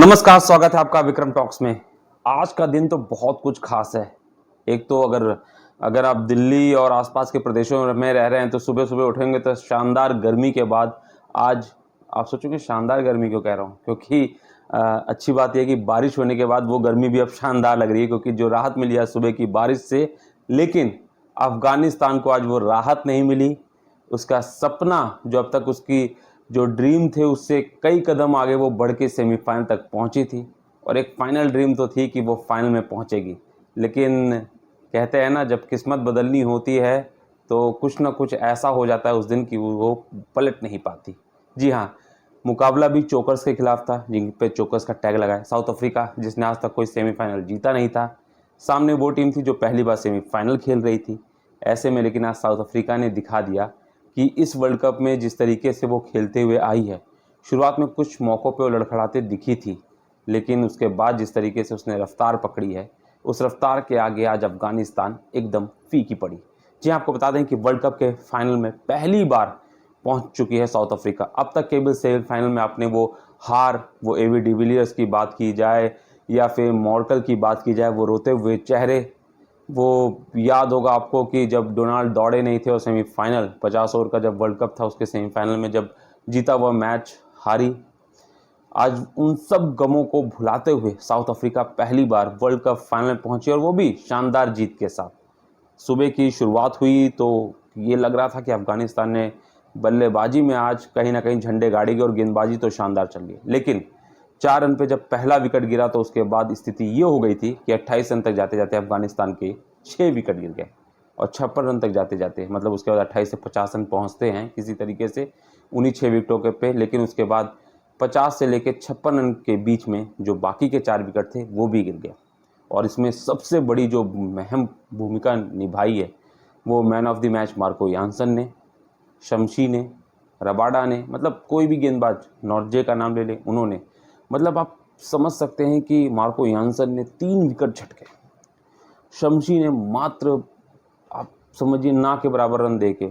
नमस्कार, स्वागत है आपका विक्रम टॉक्स में। आज का दिन तो बहुत कुछ खास है। एक तो अगर अगर आप दिल्ली और आसपास के प्रदेशों में रह रहे हैं तो सुबह सुबह उठेंगे तो शानदार गर्मी के बाद आज आप सोचोगे शानदार गर्मी क्यों कह रहा हूँ, क्योंकि अच्छी बात यह है कि बारिश होने के बाद वो गर्मी भी अब शानदार लग रही है, क्योंकि जो राहत मिली है सुबह की बारिश से, लेकिन अफगानिस्तान को आज वो राहत नहीं मिली। उसका सपना जो अब तक उसकी जो ड्रीम थे उससे कई कदम आगे वो बढ़ के सेमीफाइनल तक पहुंची थी, और एक फाइनल ड्रीम तो थी कि वो फाइनल में पहुंचेगी। लेकिन कहते हैं ना, जब किस्मत बदलनी होती है तो कुछ ना कुछ ऐसा हो जाता है उस दिन कि वो पलट नहीं पाती। जी हाँ, मुकाबला भी चोकर्स के खिलाफ था, जिन पे चोकर्स का टैग लगा है। साउथ अफ्रीका, जिसने आज तक कोई सेमीफाइनल जीता नहीं था, सामने वो टीम थी जो पहली बार सेमीफाइनल खेल रही थी। ऐसे में लेकिन आज साउथ अफ्रीका ने दिखा दिया कि इस वर्ल्ड कप में जिस तरीके से वो खेलते हुए आई है। शुरुआत में कुछ मौक़ों पे वो लड़खड़ाते दिखी थी, लेकिन उसके बाद जिस तरीके से उसने रफ्तार पकड़ी है, उस रफ्तार के आगे आज अफगानिस्तान एकदम फीकी पड़ी। जी, आपको बता दें कि वर्ल्ड कप के फाइनल में पहली बार पहुंच चुकी है साउथ अफ्रीका। अब तक केवल सेमीफाइनल में आपने वो हार, वो एवी डिविलियर्स की बात की जाए या फिर मॉर्टल की बात की जाए, वो रोते हुए चेहरे, वो याद होगा आपको कि जब डोनाल्ड दौड़े नहीं थे और सेमीफाइनल 50 ओवर का जब वर्ल्ड कप था उसके सेमीफाइनल में जब जीता वह मैच हारी। आज उन सब गमों को भुलाते हुए साउथ अफ्रीका पहली बार वर्ल्ड कप फाइनल में पहुंची, और वो भी शानदार जीत के साथ। सुबह की शुरुआत हुई तो ये लग रहा था कि अफगानिस्तान ने बल्लेबाजी में आज कहीं ना कहीं झंडे गाड़ेगी और गेंदबाजी तो शानदार चल रही है, लेकिन 4 रन पे जब पहला विकेट गिरा तो उसके बाद स्थिति ये हो गई थी कि 28 रन तक जाते जाते अफगानिस्तान के 6 विकेट गिर गए, और 56 रन तक जाते जाते मतलब उसके बाद 28 से 50 रन पहुंचते हैं किसी तरीके से उन्हीं 6 विकेटों के पे। लेकिन उसके बाद 50 से लेकर 56 रन के बीच में जो बाकी के 4 विकेट थे वो भी गिर गए, और इसमें सबसे बड़ी जो अहम भूमिका निभाई है वो man of the match Marco Jansen ने, शमशी ने, रबाडा ने, मतलब कोई भी गेंदबाज, नॉर्जे का नाम ले ले, उन्होंने, मतलब आप समझ सकते हैं कि मार्को यानसन ने 3 विकेट झटके, शमशी ने मात्र आप समझिए ना के बराबर रन देके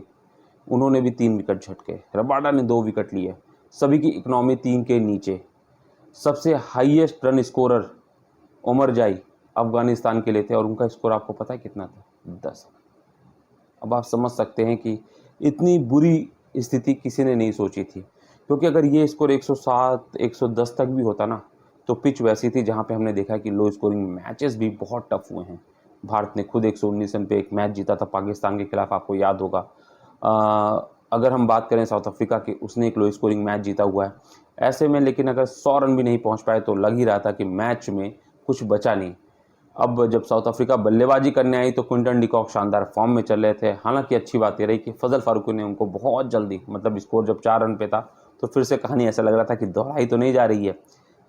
उन्होंने भी 3 विकेट झटके, रबाडा ने 2 विकेट लिए। सभी की इकोनॉमी 3 के नीचे। सबसे हाईएस्ट रन स्कोरर उमर जाई अफगानिस्तान के लिए थे, और उनका स्कोर आपको पता है कितना था? 10। अब आप समझ सकते हैं कि इतनी बुरी स्थिति किसी ने नहीं सोची थी, क्योंकि अगर ये स्कोर 107 110 तक भी होता ना तो पिच वैसी थी जहां पे हमने देखा कि लो स्कोरिंग मैचेस भी बहुत टफ हुए हैं। भारत ने खुद 119 रन पे एक मैच जीता था पाकिस्तान के खिलाफ, आपको याद होगा। अगर हम बात करें साउथ अफ्रीका की, उसने एक लो स्कोरिंग मैच जीता हुआ है। ऐसे में लेकिन अगर 100 रन भी नहीं पहुंच पाए तो लग ही रहा था कि मैच में कुछ बचा नहीं। अब जब साउथ अफ्रीका बल्लेबाजी करने आई तो क्विंटन डिकॉक शानदार फॉर्म में चल रहे थे। हालांकि अच्छी बात ये रही कि फजल फारूकी ने उनको बहुत जल्दी, मतलब स्कोर जब 4 रन पे था तो फिर से कहानी ऐसा लग रहा था कि दोहराई तो नहीं जा रही है,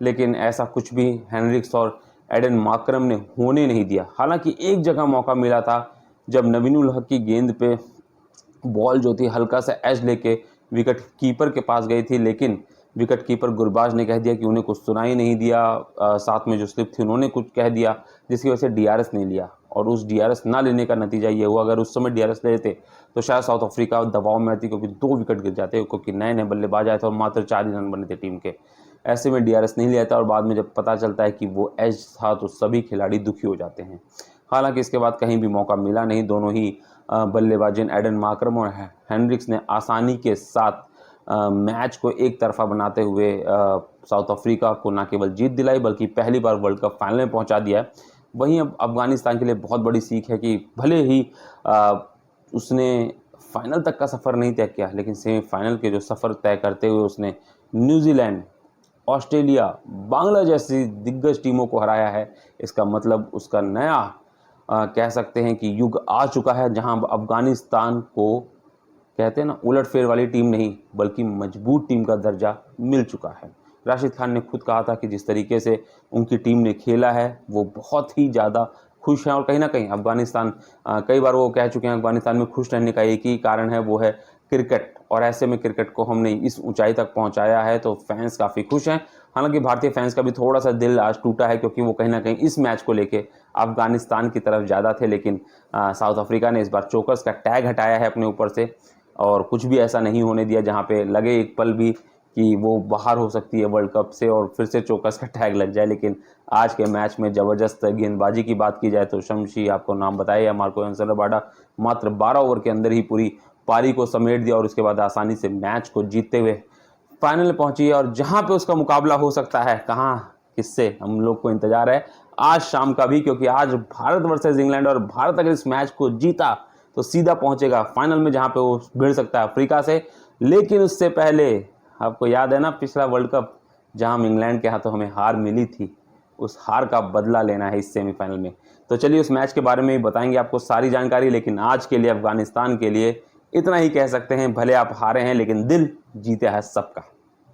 लेकिन ऐसा कुछ भी हेनरिक्स और एडन मार्करम ने होने नहीं दिया। हालांकि एक जगह मौका मिला था जब नवीनुल हक की गेंद पे बॉल जो थी हल्का सा एज लेके विकेट कीपर के पास गई थी, लेकिन विकेट कीपर गुरबाज ने कह दिया कि उन्हें कुछ सुनाई नहीं दिया। साथ में जो स्लिप थी उन्होंने कुछ कह दिया, जिसकी वजह से डीआरएस नहीं लिया, और उस डीआरएस ना लेने का नतीजा ये हुआ, अगर उस समय डीआरएस ले लेते तो शायद साउथ अफ्रीका दबाव में आती, क्योंकि 2 विकेट गिर जाते, क्योंकि नए नए बल्लेबाज आए थे और मात्र 4 ही रन बने थे टीम के। ऐसे में डीआरएस नहीं लिया था, और बाद में जब पता चलता है कि वो एज था तो सभी खिलाड़ी दुखी हो जाते हैं। हालांकि इसके बाद कहीं भी मौका मिला नहीं। दोनों ही बल्लेबाजों एडन मार्करम और हेनरिक्स ने आसानी के साथ मैच को एक तरफा बनाते हुए साउथ अफ्रीका को न केवल जीत दिलाई बल्कि पहली बार वर्ल्ड कप फाइनल में पहुंचा दिया है। वहीं अब अफगानिस्तान के लिए बहुत बड़ी सीख है कि भले ही उसने फाइनल तक का सफ़र नहीं तय किया, लेकिन सेमीफाइनल के जो सफ़र तय करते हुए उसने न्यूजीलैंड, ऑस्ट्रेलिया, बांग्ला जैसी दिग्गज टीमों को हराया है। इसका मतलब उसका नया कह सकते हैं कि युग आ चुका है, जहां अफगानिस्तान को कहते हैं ना उलटफेर वाली टीम नहीं बल्कि मजबूत टीम का दर्जा मिल चुका है। राशिद खान ने खुद कहा था कि जिस तरीके से उनकी टीम ने खेला है वो बहुत ही ज़्यादा खुश हैं, और कहीं ना कहीं अफगानिस्तान, कई बार वो कह चुके हैं अफगानिस्तान में खुश रहने का एक ही कारण है, वो है क्रिकेट। और ऐसे में क्रिकेट को हमने इस ऊंचाई तक पहुंचाया है तो फैंस काफ़ी खुश हैं। हालांकि भारतीय फैंस का भी थोड़ा सा दिल आज टूटा है, क्योंकि वो कहीं ना कहीं इस मैच को लेके अफगानिस्तान की तरफ ज़्यादा थे, लेकिन साउथ अफ्रीका ने इस बार चोकर्स का टैग हटाया है अपने ऊपर से, और कुछ भी ऐसा नहीं होने दिया जहां पे लगे एक पल भी कि वो बाहर हो सकती है वर्ल्ड कप से और फिर से चौकस का टैग लग जाए। लेकिन आज के मैच में ज़बरदस्त गेंदबाजी की बात की जाए तो शमशी आपको नाम बताया या मार्को एंसन रबाडा मात्र 12 ओवर के अंदर ही पूरी पारी को समेट दिया और उसके बाद आसानी से मैच को जीतते हुए फाइनल में पहुंची है। और जहां पे उसका मुकाबला हो सकता है, कहां, किससे, हम लोग को इंतजार है आज शाम का भी, क्योंकि आज भारत वर्सेस इंग्लैंड और भारत अगर इस मैच को जीता तो सीधा पहुंचेगा फाइनल में जहां पे वो भिड़ सकता है अफ्रीका से। लेकिन उससे पहले आपको याद है ना पिछला वर्ल्ड कप जहां हम इंग्लैंड के हाथों हमें हार मिली थी, उस हार का बदला लेना है इस सेमीफाइनल में। तो चलिए उस मैच के बारे में भी बताएंगे आपको सारी जानकारी। लेकिन आज के लिए अफगानिस्तान के लिए इतना ही कह सकते हैं, भले आप हारे हैं लेकिन दिल जीता है सबका।